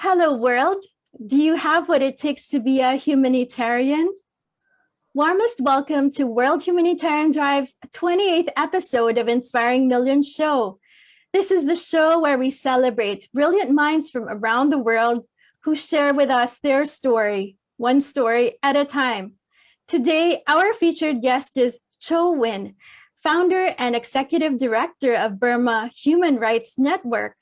Hello, world. Do you have what it takes to be a humanitarian? Warmest welcome to World Humanitarian Drive's 28th episode of Inspiring Millions Show. This is the show where we celebrate brilliant minds from around the world who share with us their story, one story at a time. Today, our featured guest is Kyaw Win, founder and executive director of Burma Human Rights Network.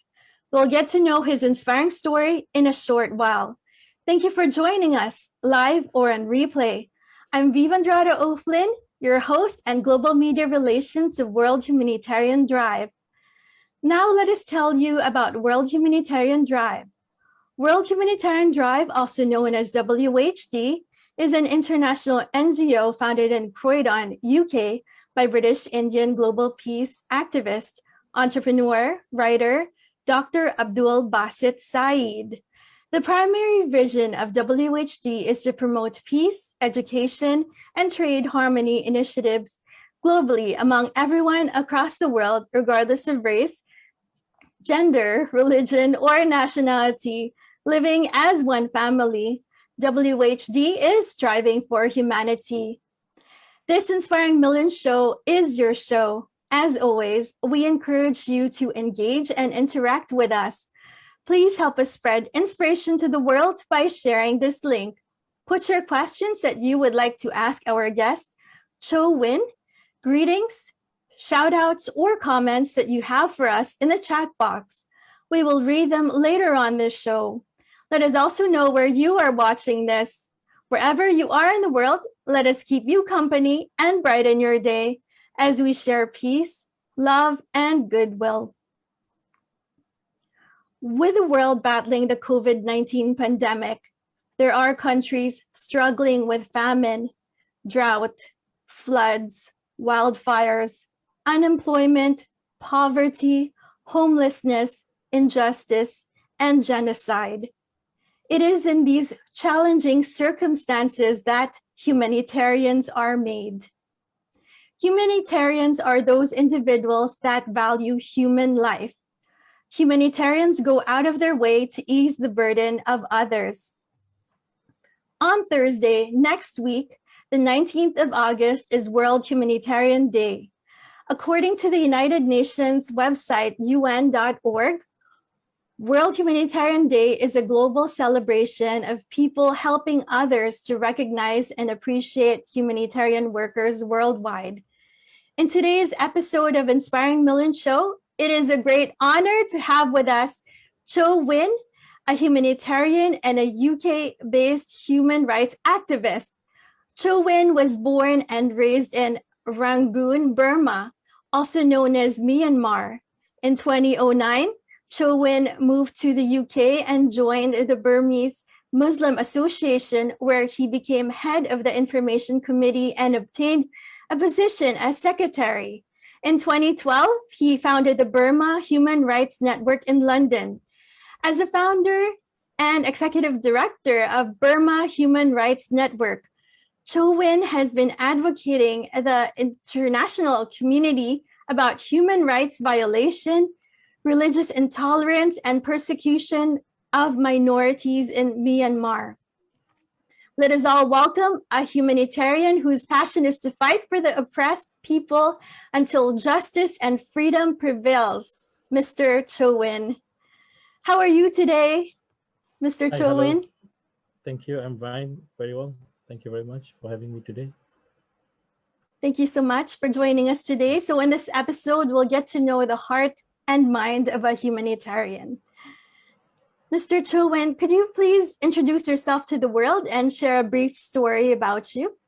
We'll get to know his inspiring story in a short while. Thank you for joining us, live or on replay. I'm Viva O'Flynn, your host and Global Media Relations of World Humanitarian Drive. Now let us tell you about World Humanitarian Drive. World Humanitarian Drive, also known as WHD, is an international NGO founded in Croydon, UK, by British Indian global peace activist, entrepreneur, writer, Dr. Abdul Basit Saeed. The primary vision of WHD is to promote peace, education, and trade harmony initiatives globally among everyone across the world, regardless of race, gender, religion, or nationality, living as one family. WHD is striving for humanity. This Inspiring Millions show is your show. As always, we encourage you to engage and interact with us. Please help us spread inspiration to the world by sharing this link. Put your questions that you would like to ask our guest, Kyaw Win, greetings, shout outs, or comments that you have for us in the chat box. We will read them later on this show. Let us also know where you are watching this. Wherever you are in the world, let us keep you company and brighten your day as we share peace, love, and goodwill. With the world battling the COVID-19 pandemic, there are countries struggling with famine, drought, floods, wildfires, unemployment, poverty, homelessness, injustice, and genocide. It is in these challenging circumstances that humanitarians are made. Humanitarians are those individuals that value human life. Humanitarians go out of their way to ease the burden of others. On Thursday, next week, the 19th of August, is World Humanitarian Day. According to the United Nations website, un.org, World Humanitarian Day is a global celebration of people helping others to recognize and appreciate humanitarian workers worldwide. In today's episode of Inspiring Millions Show, it is a great honor to have with us Kyaw Win, a humanitarian and a UK-based human rights activist. Kyaw Win was born and raised in Rangoon, Burma, also known as Myanmar. In 2009, Kyaw Win moved to the UK and joined the Burmese Muslim Association, where he became head of the Information Committee and obtained a position as secretary. In 2012, he founded the Burma Human Rights Network in London. As a founder and executive director of Burma Human Rights Network, Kyaw Win has been advocating the international community about human rights violation, religious intolerance, and persecution of minorities in Myanmar. Let us all welcome a humanitarian whose passion is to fight for the oppressed people until justice and freedom prevails, Mr. Kyaw Win. How are you today, Mr. Kyaw Win? Thank you. I'm fine. Very well. Thank you very much for having me today. Thank you so much for joining us today. So in this episode, we'll get to know the heart and mind of a humanitarian. Mr. Kyaw Win, could you please introduce yourself to the world and share a brief story about you?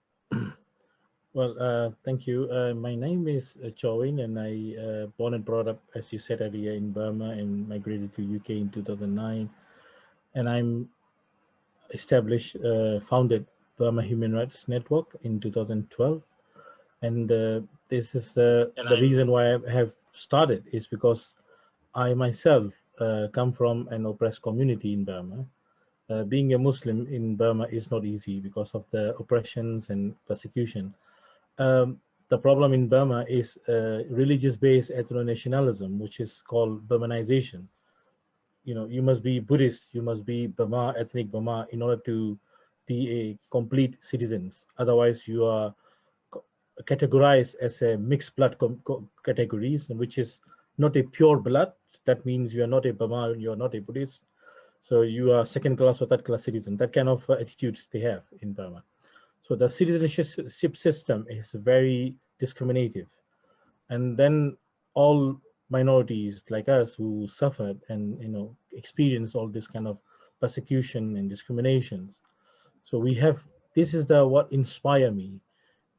Well, thank you. My name is Kyaw Win, and I born and brought up, as you said earlier, in Burma and migrated to UK in 2009. And I'm founded Burma Human Rights Network in 2012. And this is the reason why I have started is because I myself come from an oppressed community in Burma. Being a Muslim in Burma is not easy because of the oppressions and persecution. The problem in Burma is religious-based ethno-nationalism, which is called Burmanization. you must be Buddhist, you must be Burma, ethnic Burma, in order to be a complete citizens. Otherwise, you are categorized as a mixed blood categories, which is not a pure blood. That means you are not a Burma, you are not a Buddhist. So you are second class or third class citizen. That kind of attitudes they have in Burma. So the citizenship system is very discriminative. And then all minorities like us who suffered and experience all this kind of persecution and discriminations. So we have, this is the what inspire me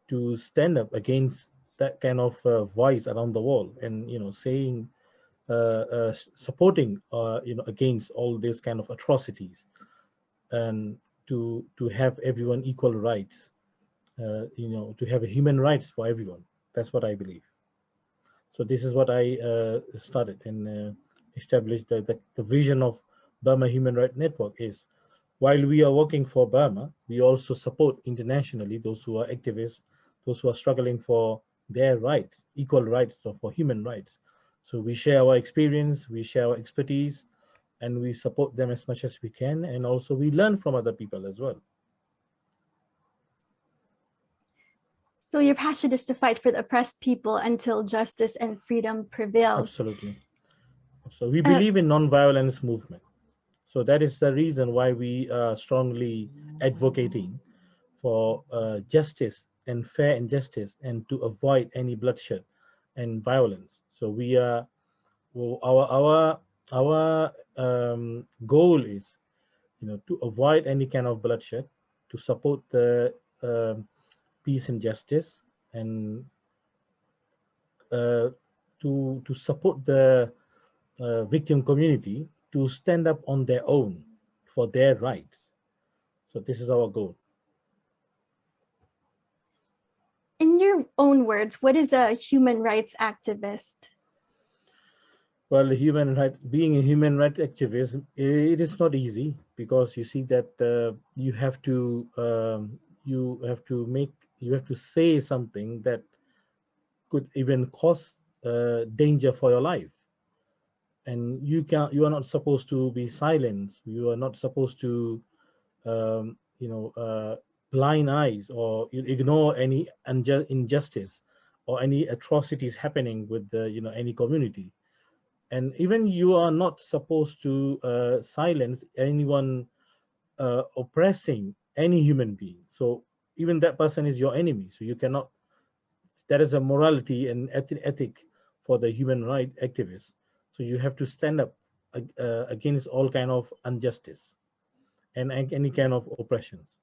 to stand up against that kind of voice around the world, and saying supporting against all these kind of atrocities, and to have everyone equal rights, to have a human rights for everyone. That's what I believe. So this is what I started and established the vision of Burma Human Rights Network is, while we are working for Burma, we also support internationally those who are activists, those who are struggling for their rights, equal rights, or for human rights. So we share our experience, we share our expertise, and we support them as much as we can. And also we learn from other people as well. So your passion is to fight for the oppressed people until justice and freedom prevails. Absolutely. So we believe in non-violence movement. So that is the reason why we are strongly advocating for justice and fair and justice, and to avoid any bloodshed and violence. So we are, well, our goal is, to avoid any kind of bloodshed, to support the peace and justice, and to support the victim community to stand up on their own for their rights. So this is our goal. In your own words, what is a human rights activist? Well, being a human rights activist, it is not easy, because you see that you have to say something that could even cause danger for your life, and you are not supposed to be silent. You are not supposed to blind eyes, or you ignore any injustice or any atrocities happening with any community. And even you are not supposed to silence anyone oppressing any human being. So even that person is your enemy. So you cannot, that is a morality and ethic for the human rights activists. So you have to stand up against all kind of injustice and any kind of oppressions.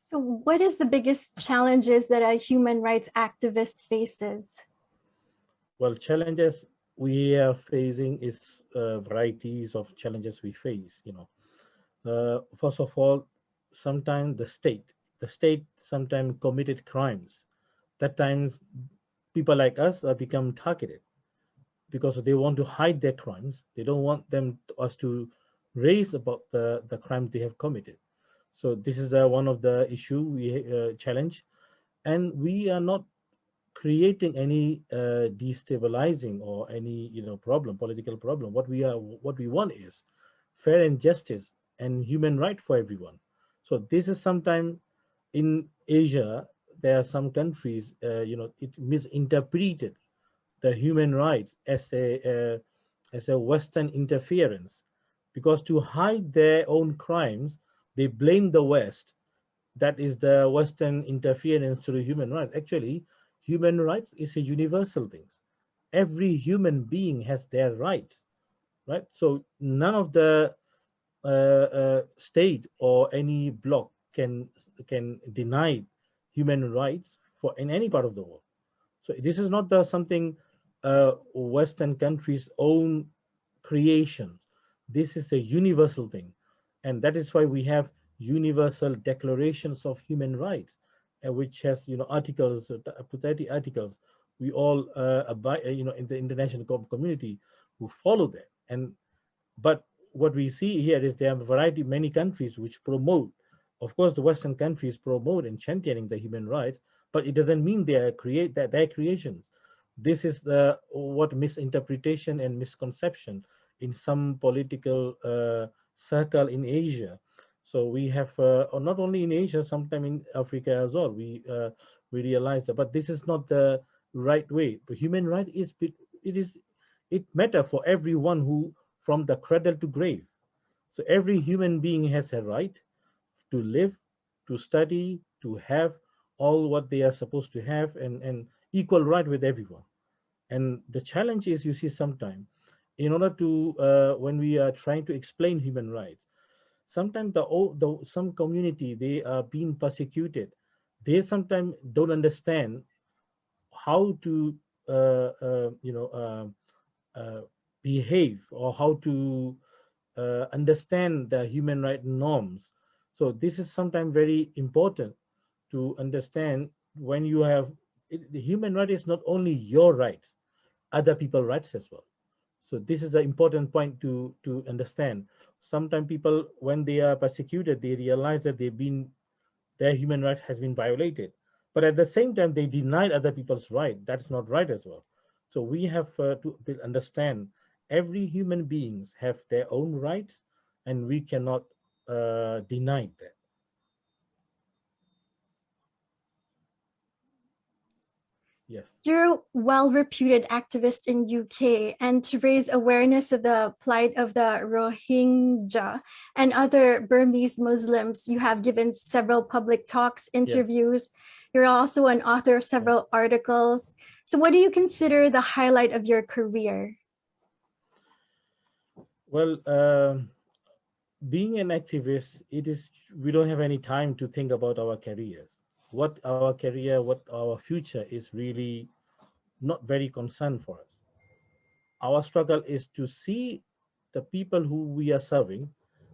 So what is the biggest challenges that a human rights activist faces? Well, challenges we are facing is varieties of challenges we face. First of all, sometimes the state sometimes committed crimes. That times people like us are become targeted, because they want to hide their crimes. They don't want us to raise about the crimes they have committed. So this is one of the issue we challenge, and we are not creating any destabilizing or any political problem. What we want is fair and justice and human right for everyone. So this is sometime in Asia, there are some countries it misinterpreted the human rights as a Western interference, because to hide their own crimes they blame the West. That is the Western interference to the human rights. Actually, human rights is a universal thing. Every human being has their rights, right? So none of the state or any bloc can deny human rights for in any part of the world. So this is not something Western countries' own creation. This is a universal thing, and that is why we have universal declarations of human rights, which has articles, 30 articles. We all abide, in the international community who follow that. And but what we see here is there are a variety, many countries which promote. Of course, the Western countries promote and championing the human rights, but it doesn't mean they are their creations. This is what misinterpretation and misconception in some political circle in Asia. So we have, or not only in Asia, sometime in Africa as well. We realize that, but this is not the right way. But human right is it matter for everyone who from the cradle to grave. So every human being has a right to live, to study, to have all what they are supposed to have, and equal right with everyone. And the challenge is, you see, sometimes in order to when we are trying to explain human rights, sometimes some community, they are being persecuted. They sometimes don't understand how to uh, uh, you know uh, behave, or how to understand the human right norms. So this is sometimes very important to understand. When you have the human right is not only your rights, other people's rights as well. So this is an important point to understand. Sometimes people, when they are persecuted, they realize that their human rights has been violated, but at the same time they denied other people's right. That's not right as well. So we have to understand every human beings have their own rights, and we cannot deny that. Yes. You're a well-reputed activist in UK, and to raise awareness of the plight of the Rohingya and other Burmese Muslims, you have given several public talks, Yes. interviews. You're also an author of several articles. So what do you consider the highlight of your career? Well, being an activist, it is, we don't have any time to think about our careers. What our career, what our future is really not very concerned for us. Our struggle is to see the people who we are serving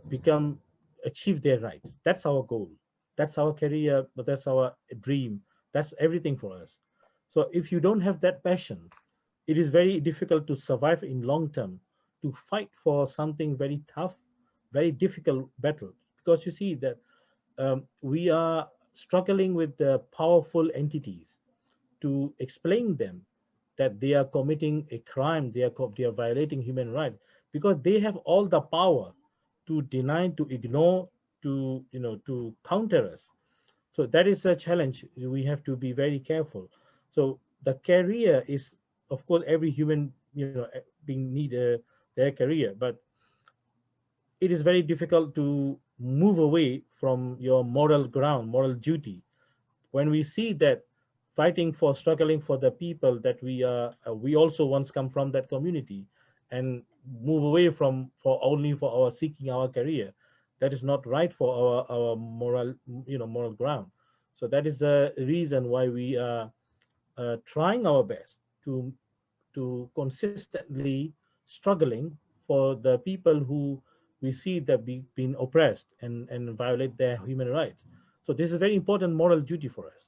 become, achieve their rights. That's our goal. That's our career, but that's our dream. That's everything for us. So if you don't have that passion, it is very difficult to survive in long term, to fight for something very tough, very difficult battle. Because you see that we are struggling with the powerful entities to explain them that they are committing a crime, they are violating human rights, because they have all the power to deny, to ignore, to to counter us. So that is a challenge. We have to be very careful. So the career is, of course, every human being need their career, but it is very difficult to move away from your moral ground, moral duty, when we see that fighting for, struggling for the people that we also once come from that community, and move away from for only for our seeking our career, that is not right for our moral, moral ground. So that is the reason why we are trying our best to consistently struggling for the people who we see that being oppressed and violate their human rights. So this is a very important moral duty for us.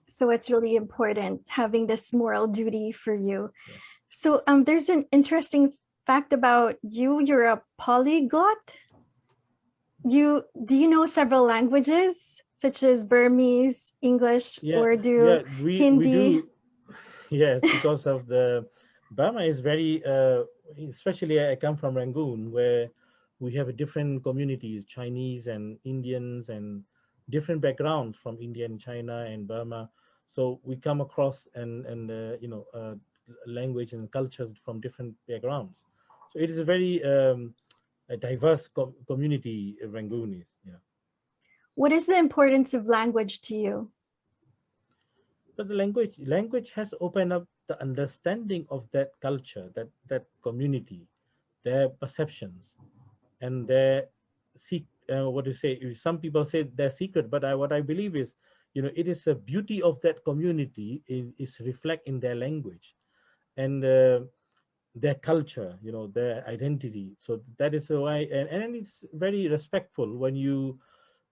So it's really important having this moral duty for you. Yeah. So there's an interesting fact about you. You're a polyglot. Do you know several languages such as Burmese, English, Urdu, We Hindi? do. Yes, because of the Burma is very, especially I come from Rangoon, where we have different communities, Chinese and Indians, and different backgrounds from India and China and Burma. So we come across and language and cultures from different backgrounds. So it is a very a diverse community. Rangoon is, yeah. What is the importance of language to you? But the language has opened up the understanding of that culture, that community, their perceptions, and their what do you say? Some people say their secret, but what I believe is, it is a beauty of that community is reflect in their language and their culture, their identity. So that is why, and it's very respectful when you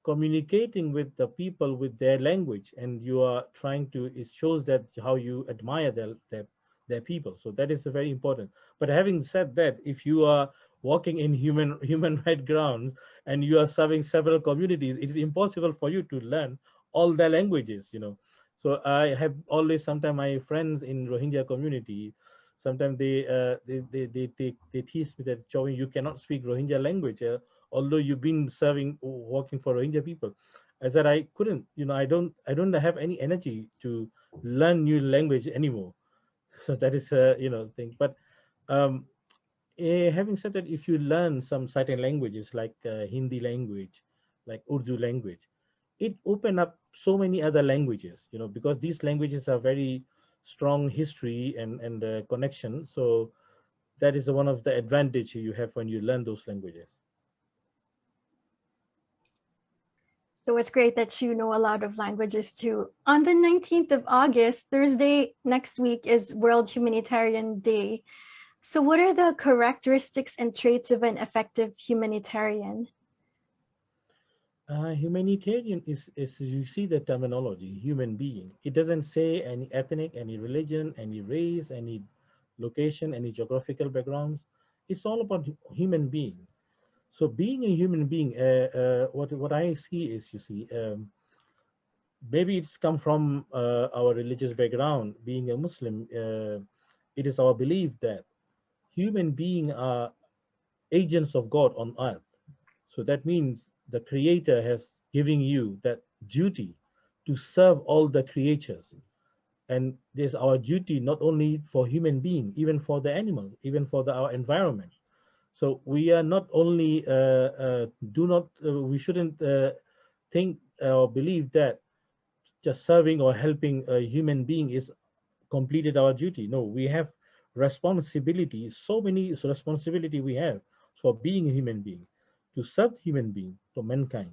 communicating with the people with their language, and you are trying to, it shows that how you admire their people. So that is very important. But having said that, if you are walking in human right grounds and you are serving several communities, it is impossible for you to learn all their languages. So I have always, sometimes my friends in Rohingya community, sometimes they tease me that, Kyaw Win, you cannot speak Rohingya language, although you've been serving, working for Rohingya people. I said I couldn't, I don't have any energy to learn new language anymore. So that is thing. But um, having said that, if you learn some certain languages like Hindi language, like Urdu language, it open up so many other languages, because these languages are very strong history and connection. So that is one of the advantage you have when you learn those languages. So it's great that you know a lot of languages too. On the 19th of August, Thursday next week, is World Humanitarian Day. So what are the characteristics and traits of an effective humanitarian? Humanitarian is you see the terminology, human being. It doesn't say any ethnic, any religion, any race, any location, any geographical backgrounds. It's all about human being. So being a human being, what I see is, maybe it's come from our religious background. Being a Muslim, it is our belief that human beings are agents of God on earth. So that means the Creator has given you that duty to serve all the creatures. And this our duty not only for human being, even for the animal, even for our environment. So we are not only do not we shouldn't think or believe that just serving or helping a human being is completed our duty. No, we have responsibility, so many responsibility we have for being a human being, to serve human being, to mankind,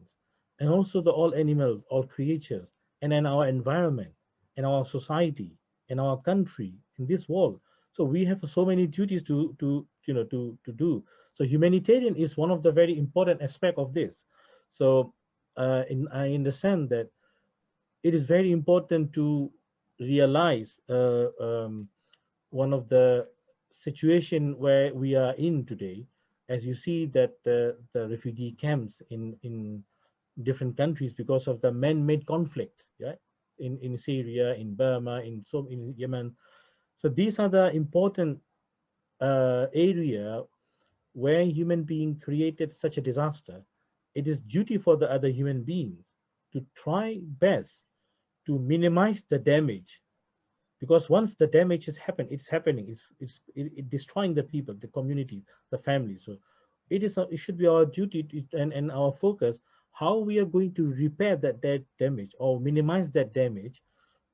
and also the all animals, all creatures, and in our environment, in our society, in our country, in this world. So we have so many duties to do. So humanitarian is one of the very important aspect of this. So I understand that it is very important to realize one of the situation where we are in today, as you see that the refugee camps in different countries because of the man-made conflict, yeah, in Syria, in Burma, in Yemen. So these are the important area where human being created such a disaster. It is duty for the other human beings to try best to minimize the damage, because once the damage has happened, it's happening, it destroying the people, the community, the family. So it should be our duty and our focus how we are going to repair that damage or minimize that damage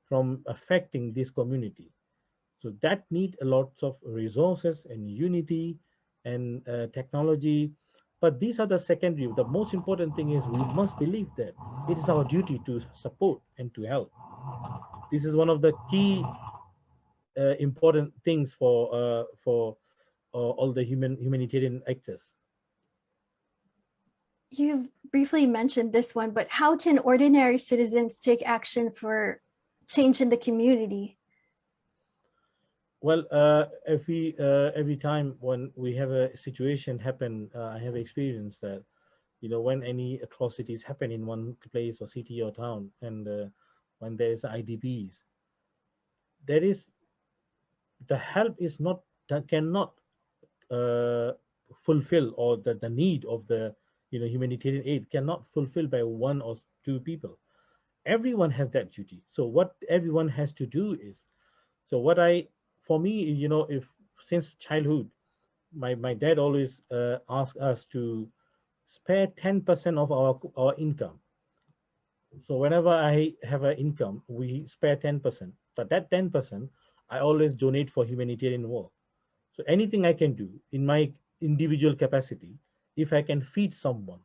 from affecting this community. So that need a lot of resources and unity and technology. But these are the secondary. The most important thing is we must believe that it is our duty to support and to help. This is one of the key important things for all the humanitarian actors. You've briefly mentioned this one, but how can ordinary citizens take action for change in the community? Well, every time when we have a situation happen, I have experienced that, when any atrocities happen in one place or city or town, and when there is IDPs, there is the help is not that cannot uh, fulfill, or the need of the humanitarian aid cannot fulfill by one or two people. Everyone has that duty. So what everyone has to do is, so what I for me, if since childhood, my dad always asked us to spare 10% of our income. So whenever I have an income, we spare 10%, but that 10% I always donate for humanitarian work. So anything I can do in my individual capacity, if I can feed someone,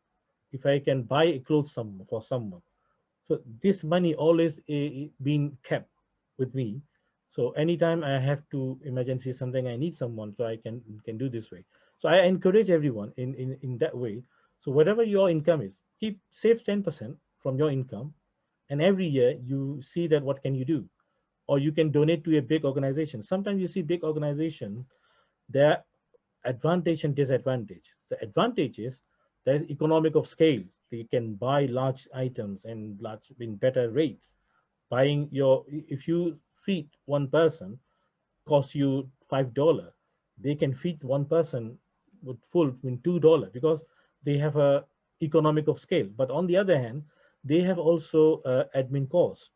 if I can buy a clothes for someone, so this money always being kept with me. So anytime I have to emergency something, I need someone, so I can do this way. So I encourage everyone in that way. So whatever your income is, save 10% from your income, and every year you see that what can you do, or you can donate to a big organization. Sometimes you see big organization, their advantage and disadvantage. The advantage is there is economic of scale. They can buy large items and large in better rates. Buying your, if you feed one person, costs you $5, they can feed one person with full in $2 because they have a economic of scale. But on the other hand, they have also admin costs.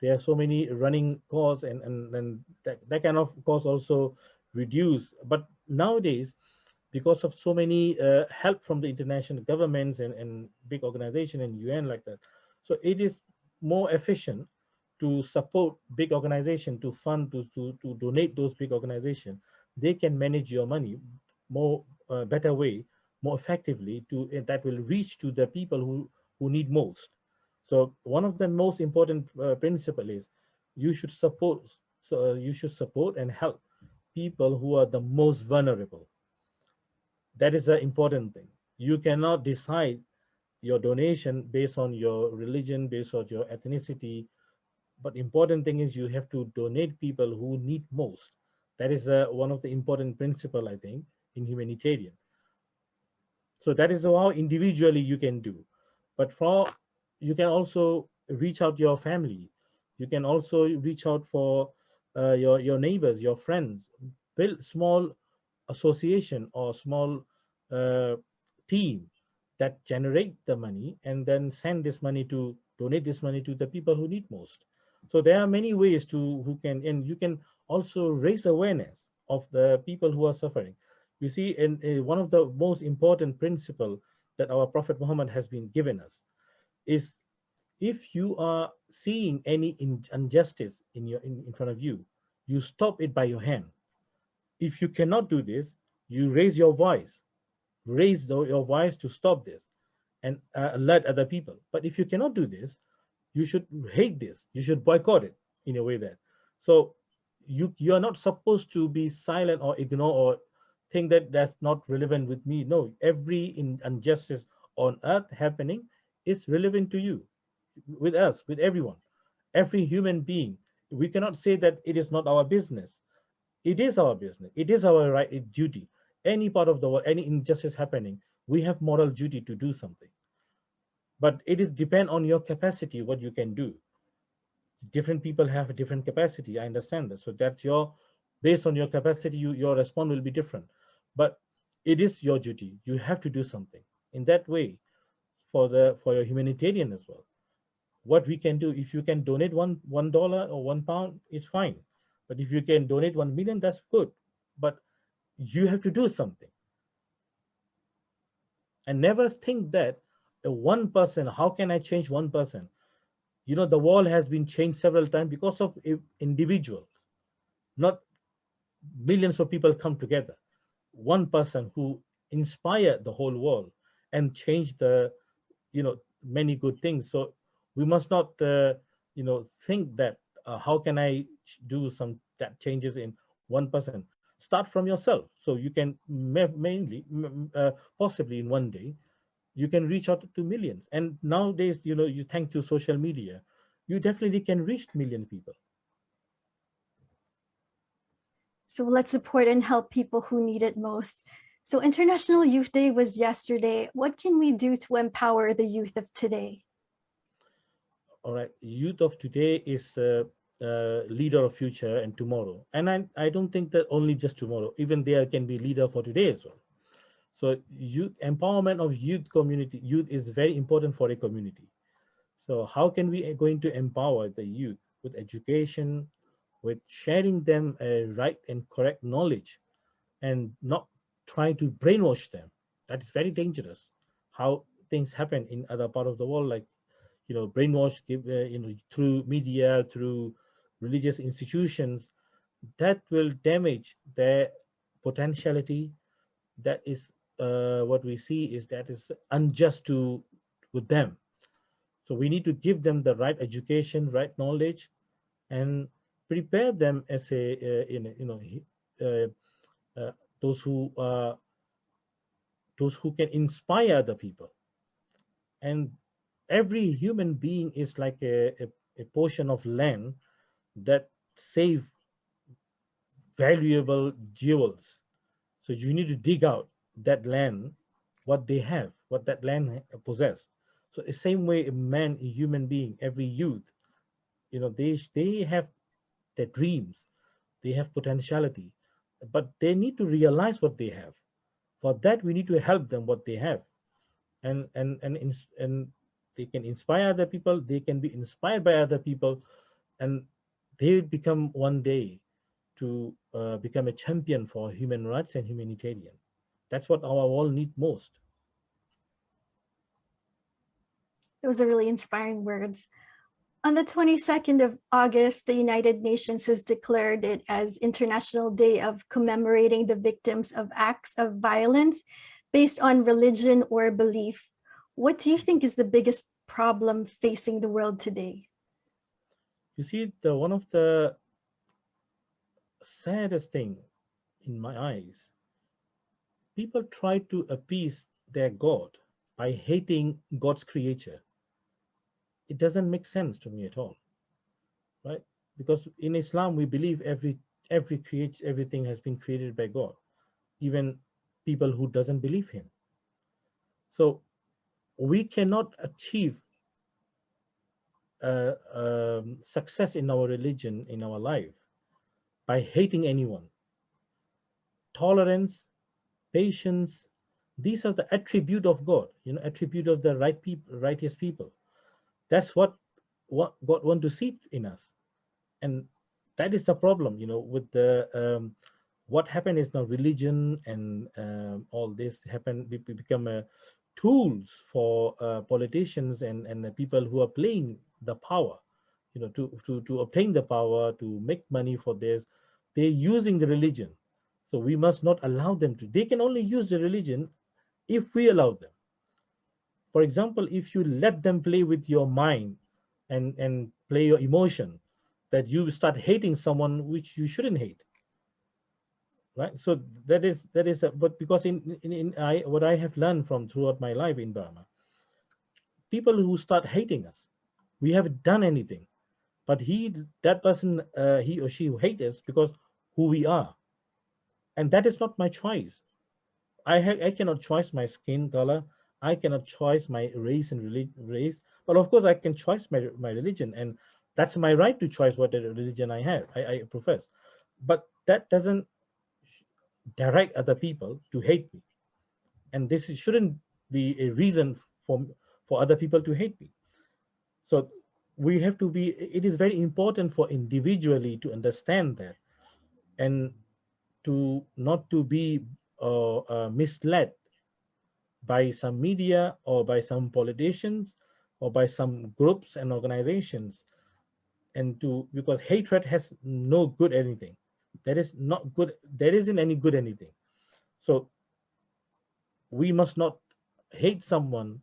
There are so many running costs, and that kind of cost also reduce. But nowadays, because of so many help from the international governments and big organization and UN like that, so it is more efficient to support big organization, to fund, to donate those big organization. They can manage your money more better way, more effectively, to that will reach to the people who need most. So one of the most important principle is you should support, so you should support and help people who are the most vulnerable. That is the important thing. You cannot decide your donation based on your religion, based on your ethnicity, but important thing is you have to donate people who need most. That is one of the important principle, I think, in humanitarian. So that is how individually you can do. But for, you can also reach out your family. You can also reach out for your neighbors, your friends. Build small association or small uh, team that generate the money and then send this money to, donate this money to the people who need most. So there are many ways to who can, and you can also raise awareness of the people who are suffering. You see, in one of the most important principle that our Prophet Muhammad has been given us is, if you are seeing any injustice in front of you, you stop it by your hand. If you cannot do this, you raise your voice, your voice to stop this and alert other people. But if you cannot do this, you should hate this, you should boycott it in a way that, so you are not supposed to be silent or ignore or think that that's not relevant with me. No, every injustice on earth happening is relevant to you, with us, with everyone, every human being. We cannot say that it is not our business. It is our business. It is our right, duty. Any part of the world, any injustice happening, we have moral duty to do something. But it is depend on your capacity, what you can do. Different people have a different capacity. I understand that. So that's your, based on your capacity, your response will be different. But it is your duty. You have to do something in that way for your humanitarian as well. What we can do, if you can donate $1 or £1, it's fine. But if you can donate 1 million, that's good. But you have to do something. And never think that one person, how can I change one person? You know, the world has been changed several times because of individuals, not millions of people come together. One person who inspired the whole world and changed the, many good things. So we must not, think that how can I do some that changes in one person. Start from yourself, so you can mainly, possibly in one day, you can reach out to millions. And nowadays, you thanks to social media, you definitely can reach million people. So let's support and help people who need it most. So International Youth Day was yesterday. What can we do to empower the youth of today? All right, youth of today is leader of future and tomorrow. And I don't think that only just tomorrow, even there can be leader for today as well. So youth empowerment of youth is very important for a community. So how can we going to empower the youth? With education, with sharing them a right and correct knowledge, and not trying to brainwash them. That is very dangerous. How things happen in other part of the world, like, brainwash, through media, through religious institutions, that will damage their potentiality. That is what we see is that is unjust to with them. So we need to give them the right education, right knowledge, and prepare them as a uh, uh, those who uh, those who can inspire the people. And every human being is like a portion of land that save valuable jewels. So you need to dig out that land, what they have, what that land possess. So the same way a man, a human being, every youth, they have their dreams, they have potentiality, but they need to realize what they have. For that, we need to help them what they have, and they can inspire other people. They can be inspired by other people, and they become one day to become a champion for human rights and humanitarian. That's what our world need most. Those are really inspiring words. On the 22nd of August, the United Nations has declared it as International Day of commemorating the victims of acts of violence based on religion or belief. What do you think is the biggest problem facing the world today? You see, the one of the saddest thing in my eyes, people try to appease their God by hating God's creature. It doesn't make sense to me at all, right? Because in Islam we believe everything has been created by God, even people who doesn't believe him. So we cannot achieve success in our religion, in our life, by hating anyone. Tolerance, patience, these are the attribute of God, attribute of the righteous people. That's what God want to see in us. And that is the problem, with the what happened is now religion and all this happen, we become tools for politicians and the people who are playing the power, to obtain the power, to make money for this. They're using the religion. So we must not allow them to. They can only use the religion if we allow them. For example, if you let them play with your mind and play your emotion, that you start hating someone which you shouldn't hate, right? So that is but because what I have learned from throughout my life in Burma, people who start hating us, we haven't done anything, but that person, he or she hate us because who we are, and that is not my choice. I cannot choose my skin color. I cannot choose my race and race. But of course, I can choose my religion, and that's my right to choose what religion I profess. But that doesn't direct other people to hate me, and shouldn't be a reason for other people to hate me. So we have to be. It is very important for individually to understand that, and to not to be misled by some media or by some politicians or by some groups and organizations, and because hatred has no good anything. That is not good. There isn't any good anything. So we must not hate someone.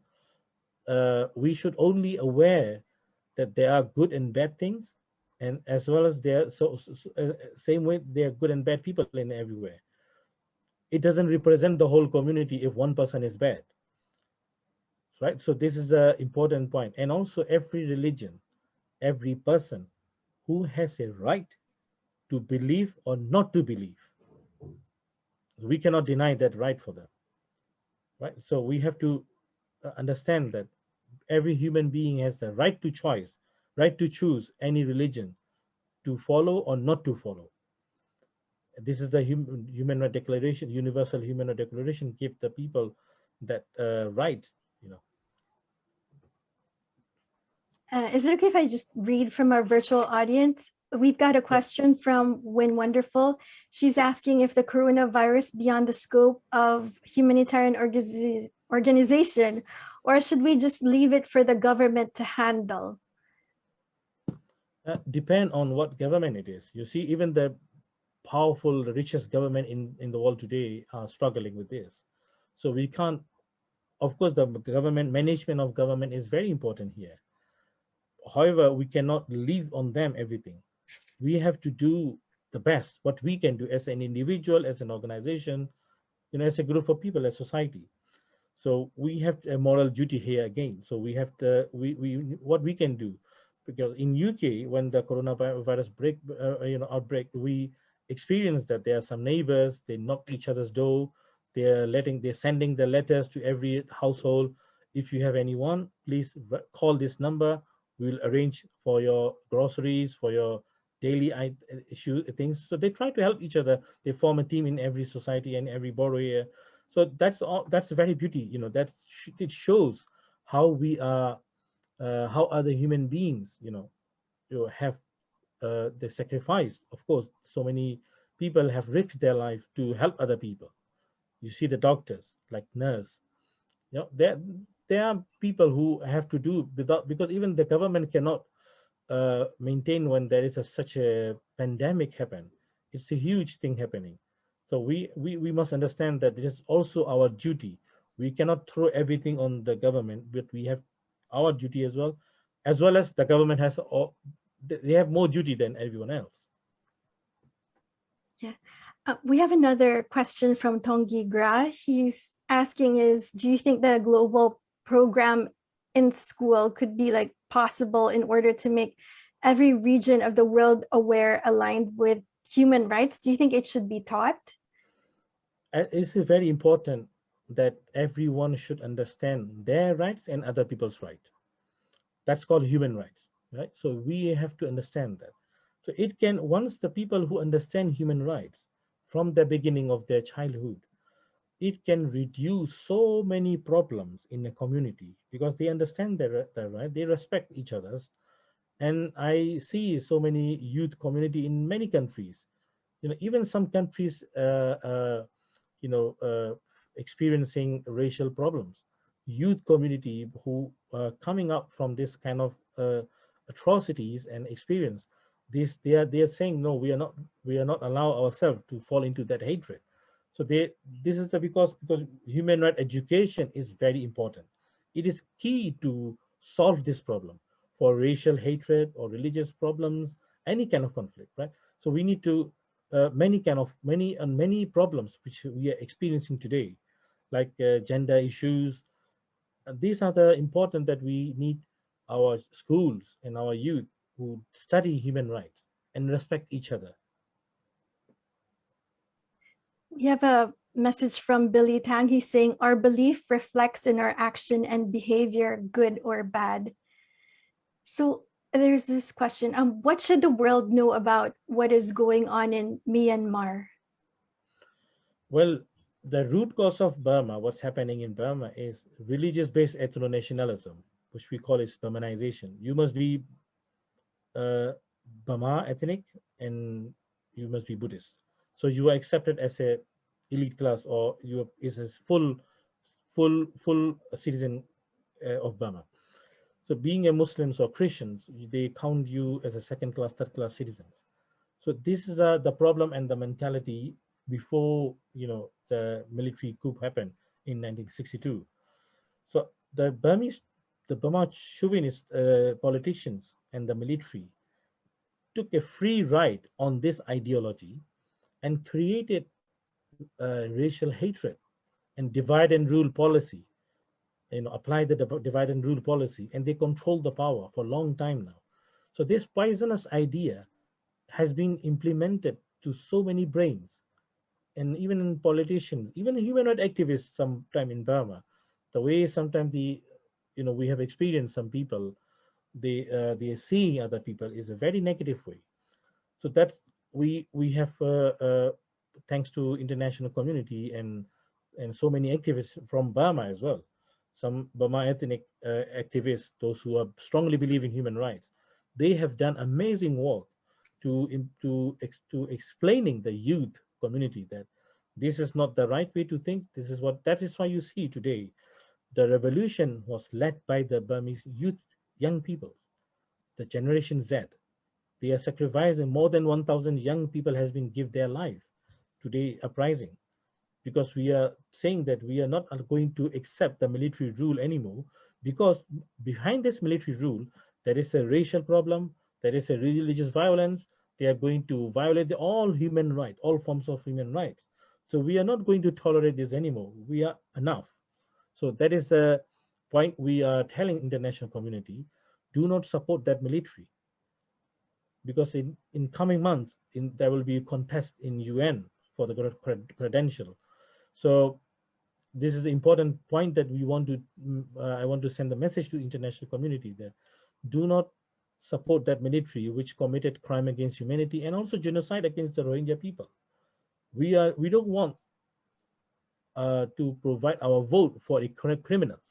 We should only aware that there are good and bad things, and as well as there, same way there are good and bad people in everywhere. It doesn't represent the whole community if one person is bad, right? So this is an important point. And also every religion, every person who has a right to believe or not to believe, we cannot deny that right for them, right? So we have to understand that every human being has the right to choice, right to choose any religion to follow or not to follow. This is the human right declaration, universal human right declaration, give the people that right, you know. Is it okay if I just read from our virtual audience? We've got a question from Win Wonderful. She's asking if the coronavirus beyond the scope of humanitarian organization, or should we just leave it for the government to handle? Depend on what government it is. You see, even the powerful, the richest government in the world today are struggling with this. So we can't, of course, the government management of government is very important here. However, we cannot leave on them everything. We have to do the best, what we can do as an individual, as an organization, as a group of people, as society. So we have a moral duty here again. So we have to, what we can do, because in UK, when the coronavirus outbreak, we experienced that there are some neighbors, they knock each other's door, they're sending the letters to every household. If you have anyone, please call this number, we'll arrange for your groceries, for your daily issue things. So they try to help each other. They form a team in every society and every borough area. So that's all. That's the very beauty. It shows how we are, how other human beings, have they sacrificed. Of course, so many people have risked their life to help other people. You see the doctors, like nurse. There are people who have to do without, because even the government cannot maintain when there is such a pandemic happen. It's a huge thing happening. So we must understand that it is also our duty. We cannot throw everything on the government, but we have our duty as well as the government has. They have more duty than everyone else. Yeah. We have another question from Tongi Gra. He's asking do you think that a global program in school could be like possible in order to make every region of the world aware, aligned with human rights? Do you think it should be taught? It's very important that everyone should understand their rights and other people's rights. That's called human rights, right? So we have to understand that. So it can, once the people who understand human rights from the beginning of their childhood, it can reduce so many problems in a community because they understand their right, they respect each other's. And I see so many youth community in many countries. Even some countries, you know, uh, experiencing racial problems. Youth community who are coming up from this kind of atrocities and experience, they are saying no, we are not allow ourselves to fall into that hatred. So this is because human right education is very important. It is key to solve this problem for racial hatred or religious problems, any kind of conflict, right? So we need to many problems which we are experiencing today, like gender issues. These are the important that we need our schools and our youth who study human rights and respect each other. We have a message from Billy Tang. He's saying our belief reflects in our action and behavior, good or bad. So there's this question. What should the world know about what is going on in Myanmar? Well, the root cause of Burma, what's happening in Burma, is religious-based ethno-nationalism, which we call it Burmanization. You must be uh, Burma ethnic and you must be Buddhist. So you are accepted as a elite class, or you is a full citizen of Burma. So being a Muslims or Christians, they count you as a second class, third class citizens. So this is the problem and the mentality before the military coup happened in 1962. So the Burma chauvinist politicians and the military took a free ride on this ideology and created racial hatred and divide and rule policy. Apply the divide and rule policy, and they control the power for a long time now. So this poisonous idea has been implemented to so many brains, and even in politicians, even human rights activists sometime in Burma. The way sometimes we have experienced some people, they are seeing other people is a very negative way. So that's we have thanks to international community and so many activists from Burma as well, some Burma ethnic activists, those who are strongly believe in human rights, they have done amazing work to explaining the youth community that this is not the right way to think. That is why you see today the revolution was led by the Burmese youth, young people, the Generation Z. They are sacrificing. More than 1,000 young people has been give their life today uprising, because we are saying that we are not going to accept the military rule anymore, because behind this military rule there is a racial problem, there is a religious violence. They are going to violate all human rights, all forms of human rights. So we are not going to tolerate this anymore. We are enough. So that is the point we are telling international community: do not support that military, because in coming months there will be a contest in UN for the credential. So this is the important point that we want to I want to send a message to international community that do not support that military which committed crime against humanity and also genocide against the Rohingya people. We don't want to provide our vote for criminals.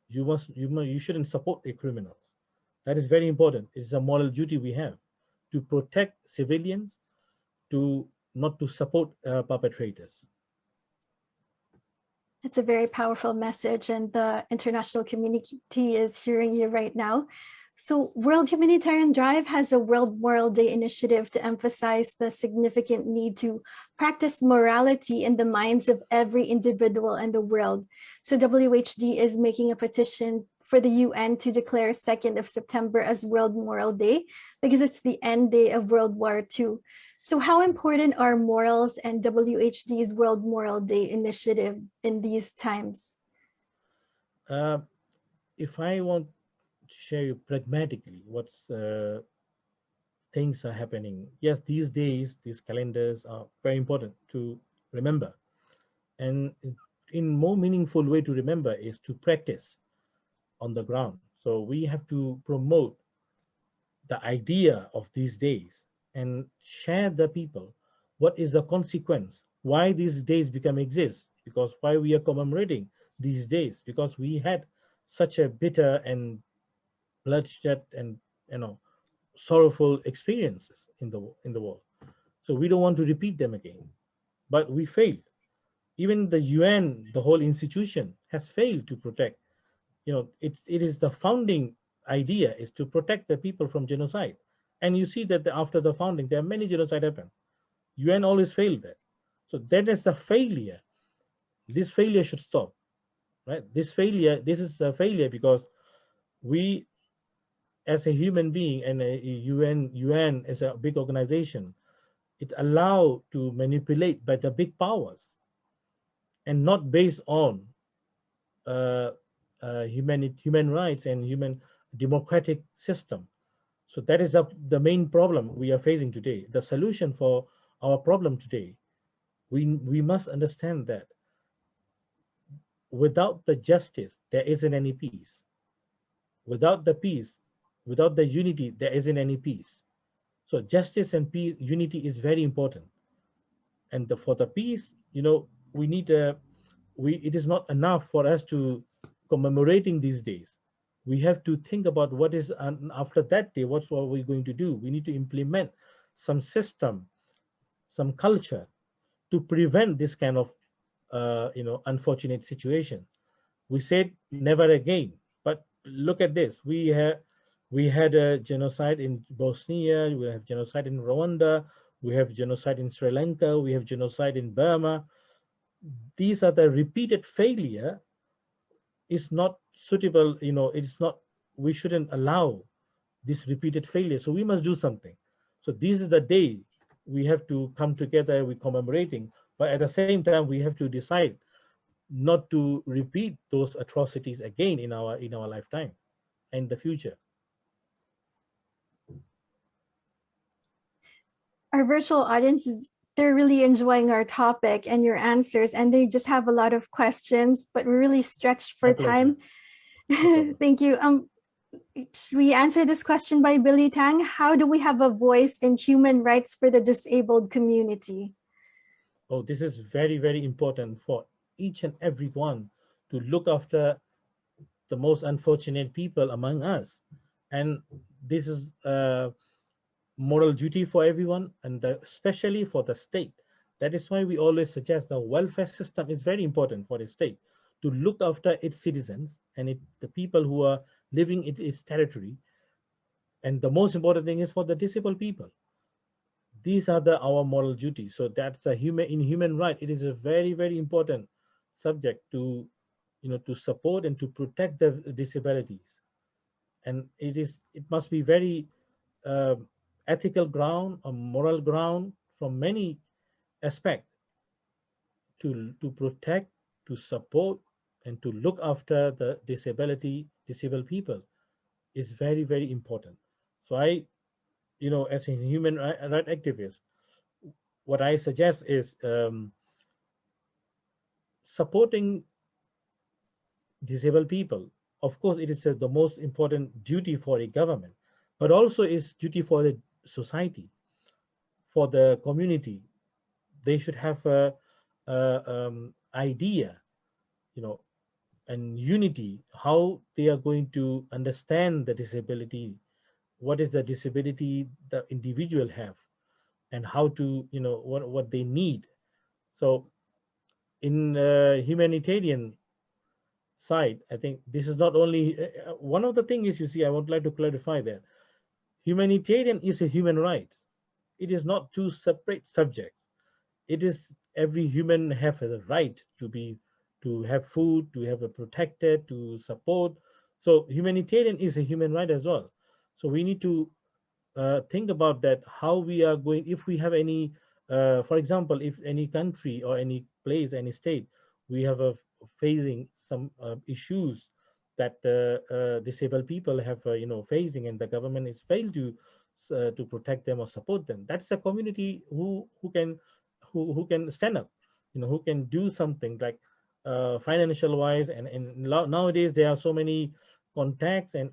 You shouldn't support a criminals. That is very important. It's a moral duty we have to protect civilians, to not to support perpetrators. It's a very powerful message, and the international community is hearing you right now. So World Humanitarian Drive has a World Moral Day initiative to emphasize the significant need to practice morality in the minds of every individual in the world. So WHD is making a petition for the UN to declare 2nd of September as World Moral Day because it's the end day of World War II. So how important are morals and WHD's World Moral Day initiative in these times? If I want to share you pragmatically what's things are happening. Yes, these days, these calendars are very important to remember. And in more meaningful way to remember is to practice on the ground. So we have to promote the idea of these days and share the people what is the consequence, why these days become exist, because why we are commemorating these days, because we had such a bitter and bloodshed and sorrowful experiences in the world. So we don't want to repeat them again. But we failed. Even the UN, the whole institution, has failed to protect. It is the founding idea is to protect the people from genocide. And you see that after the founding, there are many genocide happen. UN always failed that. So that is the failure. This failure should stop, right? This is a failure because we, as a human being and a UN as a big organization, it allowed to manipulate by the big powers and not based on uh, human rights and human democratic system. So that is the main problem we are facing today. The solution for our problem today, we must understand that without the justice, there isn't any peace. Without the peace, without the unity, there isn't any peace. So justice and peace, unity is very important. And for the peace, we need it is not enough for us to commemorating these days. We have to think about what is after that day, what are we going to do? We need to implement some system, some culture to prevent this kind of unfortunate situation. We said never again, but look at this. We had a genocide in Bosnia, we have genocide in Rwanda, we have genocide in Sri Lanka, we have genocide in Burma. These are the repeated failure is not suitable, it's not, we shouldn't allow this repeated failure. So we must do something. So this is the day we have to come together, we're commemorating, but at the same time, we have to decide not to repeat those atrocities again in our lifetime and the future. Our virtual audience they're really enjoying our topic and your answers, and they just have a lot of questions, but we're really stretched for time. Thank you. Should we answer this question by Billy Tang? How do we have a voice in human rights for the disabled community? Oh, this is very, very important for each and every one to look after the most unfortunate people among us. And this is a moral duty for everyone, and especially for the state. That is why we always suggest the welfare system is very important for the state to look after its citizens and the people who are living in its territory. And the most important thing is for the disabled people. These are our moral duties. So that's in human right. It is a very, very important subject to to support and to protect the disabilities. And it must be very ethical ground or moral ground from many aspects to protect, to support, and to look after the disabled people is very, very important. So as a human right activist, what I suggest is supporting disabled people of course, it is the most important duty for a government, but also is duty for the society, for the community. They should have a idea, you know, and unity, how they are going to understand the disability, what is the disability the individual have, and how to, you know, what they need. So in humanitarian side, I think this is not only one of the things is, you see, I would like to clarify that humanitarian is a human right. It is not two separate subjects. It is every human have a right to be, to have food, to have a protected, to support. So humanitarian is a human right as well. So we need to think about that, how we are going, if we have any for example, if any country or any place, any state, we have a facing some issues that disabled people have you know, facing, and the government is failed to protect them or support them, that's the community who can, who can stand up, you know, who can do something like financial wise, and nowadays there are so many contacts and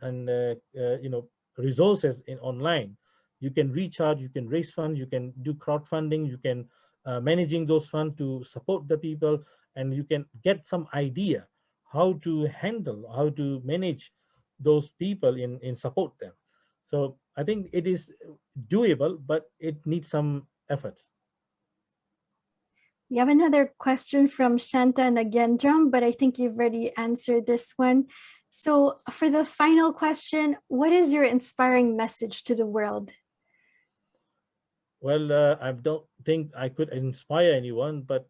you know, resources in online. You can reach out, you can raise funds, you can do crowdfunding, you can managing those funds to support the people, and you can get some idea how to handle, how to manage those people in support them. So I think it is doable, but it needs some efforts. We have another question from Shanta Nagendram, but I think you've already answered this one. So for the final question, what is your inspiring message to the world? Well, I don't think I could inspire anyone, but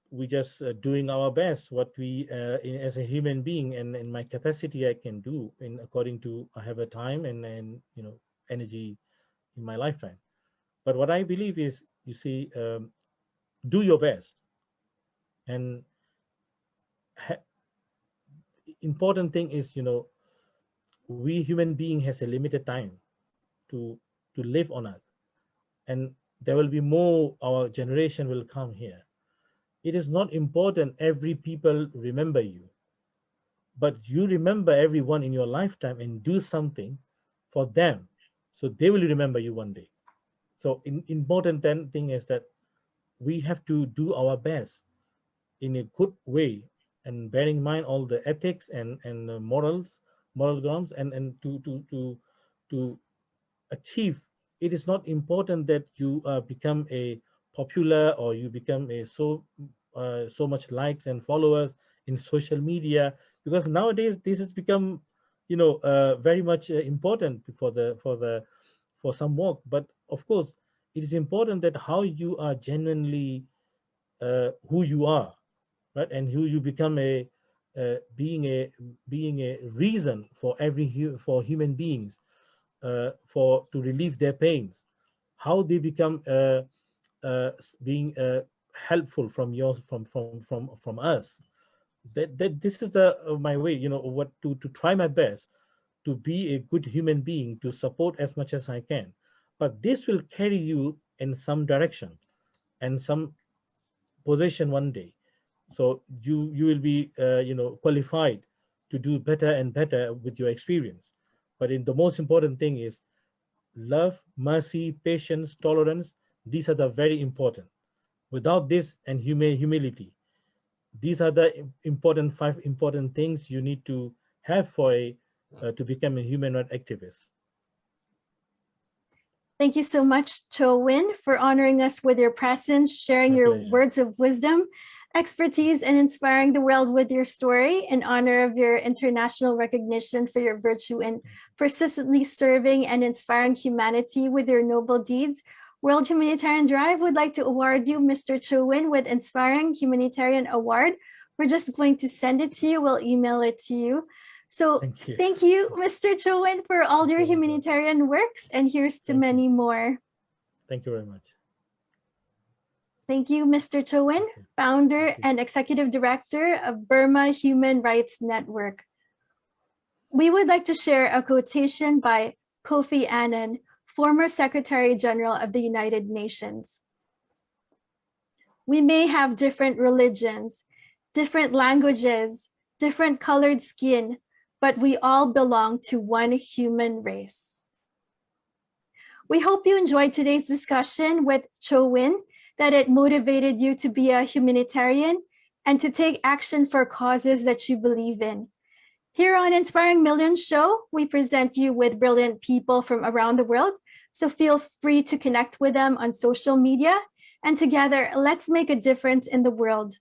we just doing our best, what we as a human being, and in my capacity I can do, in according to I have a time and you know, energy in my lifetime. But what I believe is, you see, do your best, and important thing is, you know, we human being has a limited time to live on earth, and there will be more, our generation will come here. It is not important every people remember you, but you remember everyone in your lifetime and do something for them, so they will remember you one day. So important then thing is that we have to do our best in a good way, and bearing in mind all the ethics and moral grounds, and to achieve. It is not important that you become a popular, or you become a so much likes and followers in social media, because nowadays this has become, you know, very much important for some work. But of course, it is important that how you are genuinely who you are, right, and who you become a being a reason for for human beings, for to relieve their pains, how they become being helpful from yours, from us. That this is the my way, you know, what to try my best to be a good human being, to support as much as I can. But this will carry you in some direction and some position one day. So you will be you know, qualified to do better and better with your experience. But in the most important thing is love, mercy, patience, tolerance. These are the very important. Without this, and humility, these are the important 5 important things you need to have for a to become a human rights activist. Thank you so much, Kyaw Win, for honoring us with your presence, sharing My your pleasure. words of wisdom, expertise, and inspiring the world with your story in honor of your international recognition for your virtue in persistently serving and inspiring humanity with your noble deeds. World Humanitarian Drive would like to award you, Mr. Kyaw Win, with Inspiring Humanitarian Award. We're just going to send it to you. We'll email it to you. So thank you, Mr. Kyaw Win, for all your humanitarian works, and here's to many more. Thank you very much. Thank you, Mr. Kyaw Win, founder and executive director of Burma Human Rights Network. We would like to share a quotation by Kofi Annan, former Secretary General of the United Nations. We may have different religions, different languages, different colored skin, but we all belong to one human race. We hope you enjoyed today's discussion with Kyaw Win, that it motivated you to be a humanitarian and to take action for causes that you believe in. Here on Inspiring Millions Show, we present you with brilliant people from around the world, so feel free to connect with them on social media, and together, let's make a difference in the world.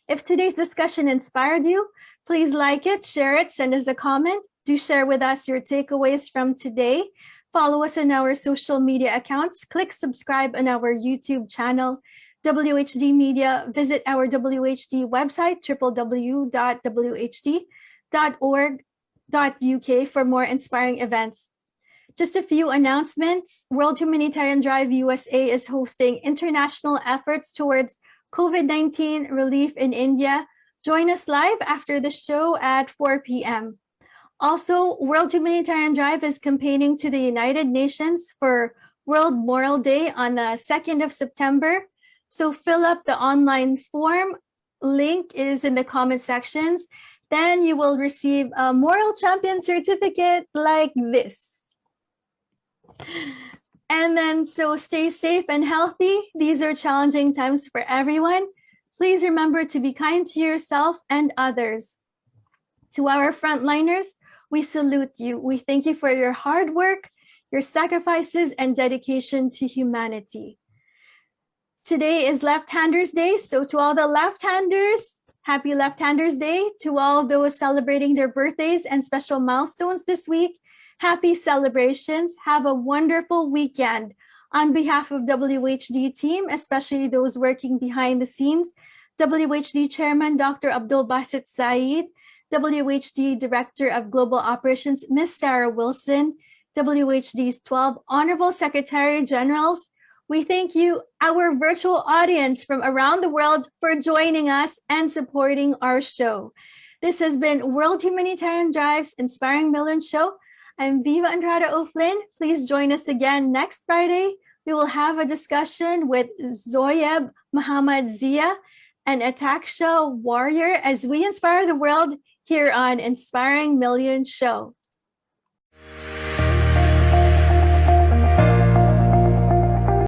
If today's discussion inspired you, please like it, share it, send us a comment. Do share with us your takeaways from today. Follow us on our social media accounts. Click subscribe on our YouTube channel, WHD Media. Visit our WHD website, www.whd.org.uk for more inspiring events. Just a few announcements. World Humanitarian Drive USA is hosting international efforts towards COVID-19 relief in India. Join us live after the show at 4 p.m. Also, World Humanitarian Drive is campaigning to the United Nations for World Moral Day on the 2nd of September. So fill up the online form. Link is in the comment sections. Then you will receive a Moral Champion certificate like this. And then, so stay safe and healthy. These are challenging times for everyone. Please remember to be kind to yourself and others. To our frontliners, we salute you. We thank you for your hard work, your sacrifices, and dedication to humanity. Today is Left-Handers Day, so to all the left-handers, happy Left-Handers Day. To all those celebrating their birthdays and special milestones this week, happy celebrations. Have a wonderful weekend. On behalf of WHD team, especially those working behind the scenes, WHD Chairman Dr. Abdul Basit Saeed, WHD Director of Global Operations, Ms. Sarah Wilson, WHD's 12 Honorable Secretary Generals, we thank you, our virtual audience from around the world, for joining us and supporting our show. This has been World Humanitarian Drive's Inspiring Millions Show. I'm Viva Andrada O'Flynn. Please join us again next Friday. We will have a discussion with Zoyeb Muhammad Zia, an Ataksha warrior, as we inspire the world here on Inspiring Millions Show.